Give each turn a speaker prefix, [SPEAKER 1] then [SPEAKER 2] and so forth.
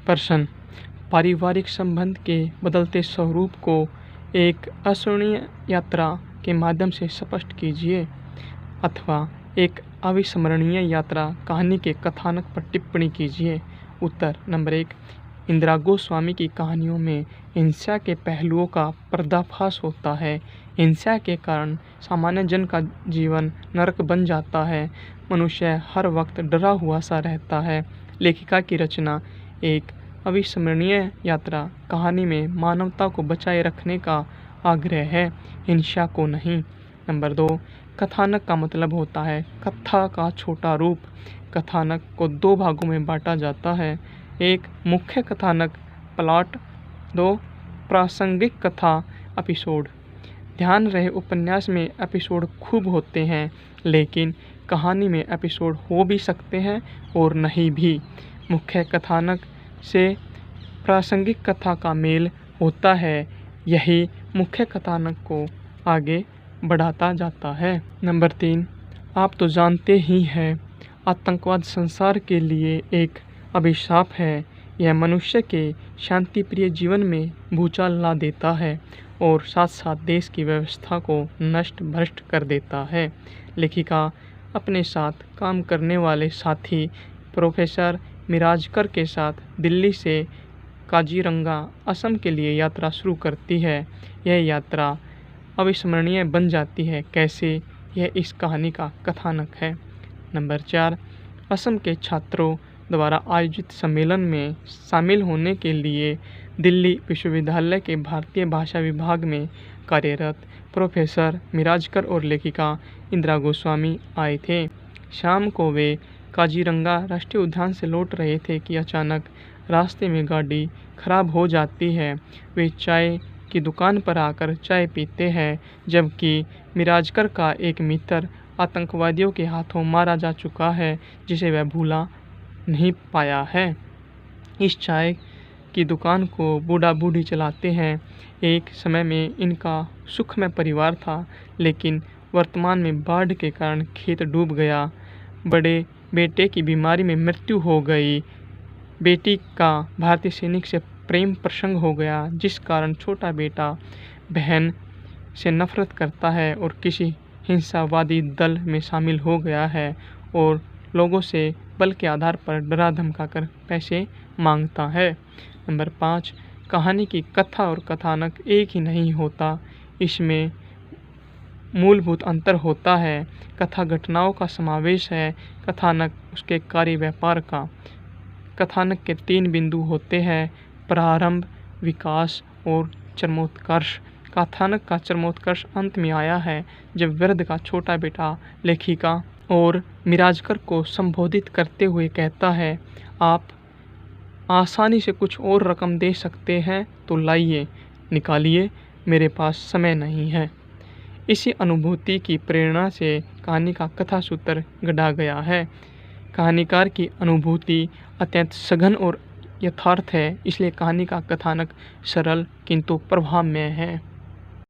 [SPEAKER 1] प्रश्न, पारिवारिक संबंध के बदलते स्वरूप को एक अवर्णनीय यात्रा के माध्यम से स्पष्ट कीजिए, अथवा एक अविस्मरणीय यात्रा कहानी के कथानक पर टिप्पणी कीजिए। उत्तर नंबर 1, इंदिरा गोस्वामी की कहानियों में हिंसा के पहलुओं का पर्दाफाश होता है। हिंसा के कारण सामान्य जन का जीवन नरक बन जाता है। मनुष्य हर वक्त डरा हुआ सा रहता है। लेखिका की रचना एक अविस्मरणीय यात्रा कहानी में मानवता को बचाए रखने का आग्रह है, हिंसा को नहीं। नंबर 2, कथानक का मतलब होता है कथा का छोटा रूप। कथानक को 2 भागों में बांटा जाता है। 1, मुख्य कथानक प्लॉट। 2, प्रासंगिक कथा एपिसोड। ध्यान रहे, उपन्यास में एपिसोड खूब होते हैं, लेकिन कहानी में एपिसोड हो भी सकते हैं और नहीं भी। मुख्य कथानक से प्रासंगिक कथा का मेल होता है, यही मुख्य कथानक को आगे बढ़ाता जाता है। नंबर 3, आप तो जानते ही हैं, आतंकवाद संसार के लिए एक अभिशाप है। यह मनुष्य के शांतिप्रिय जीवन में भूचाल ला देता है और साथ साथ देश की व्यवस्था को नष्ट भ्रष्ट कर देता है। लेखिका अपने साथ काम करने वाले साथी प्रोफेसर मिराजकर के साथ दिल्ली से काजीरंगा, असम के लिए यात्रा शुरू करती है। यह यात्रा अविस्मरणीय बन जाती है। कैसे? यह इस कहानी का कथानक है। नंबर 4, असम के छात्रों द्वारा आयोजित सम्मेलन में शामिल होने के लिए दिल्ली विश्वविद्यालय के भारतीय भाषा विभाग में कार्यरत प्रोफेसर मिराजकर और लेखिका इंदिरा गोस्वामी आए थे। शाम को वे काजीरंगा राष्ट्रीय उद्यान से लौट रहे थे कि अचानक रास्ते में गाड़ी खराब हो जाती है। वे चाय की दुकान पर आकर चाय पीते हैं, जबकि मिराजकर का एक मित्र आतंकवादियों के हाथों मारा जा चुका है, जिसे वह भूला नहीं पाया है। इस चाय की दुकान को बूढ़ा बूढ़ी चलाते हैं। एक समय में इनका सुखमय परिवार था, लेकिन वर्तमान में बाढ़ के कारण खेत डूब गया। बड़े बेटे की बीमारी में मृत्यु हो गई। बेटी का भारतीय सैनिक से प्रेम प्रसंग हो गया, जिस कारण छोटा बेटा बहन से नफरत करता है और किसी हिंसावादी दल में शामिल हो गया है और लोगों से बल के आधार पर डरा धमकाकर पैसे मांगता है। नंबर 5, कहानी की कथा और कथानक एक ही नहीं होता, इसमें मूलभूत अंतर होता है। कथा घटनाओं का समावेश है, कथानक उसके कार्य व्यापार का। कथानक के 3 बिंदु होते हैं, प्रारंभ, विकास और चरमोत्कर्ष। कथानक का चरमोत्कर्ष अंत में आया है, जब वृद्ध का छोटा बेटा लेखिका और मिराजकर को संबोधित करते हुए कहता है, आप आसानी से कुछ और रकम दे सकते हैं तो लाइए, निकालिए, मेरे पास समय नहीं है। इसी अनुभूति की प्रेरणा से कहानी का कथा सूत्र गढ़ा गया है। कहानीकार की अनुभूति अत्यंत सघन और यथार्थ है, इसलिए कहानी का कथानक सरल किंतु प्रभावमय है।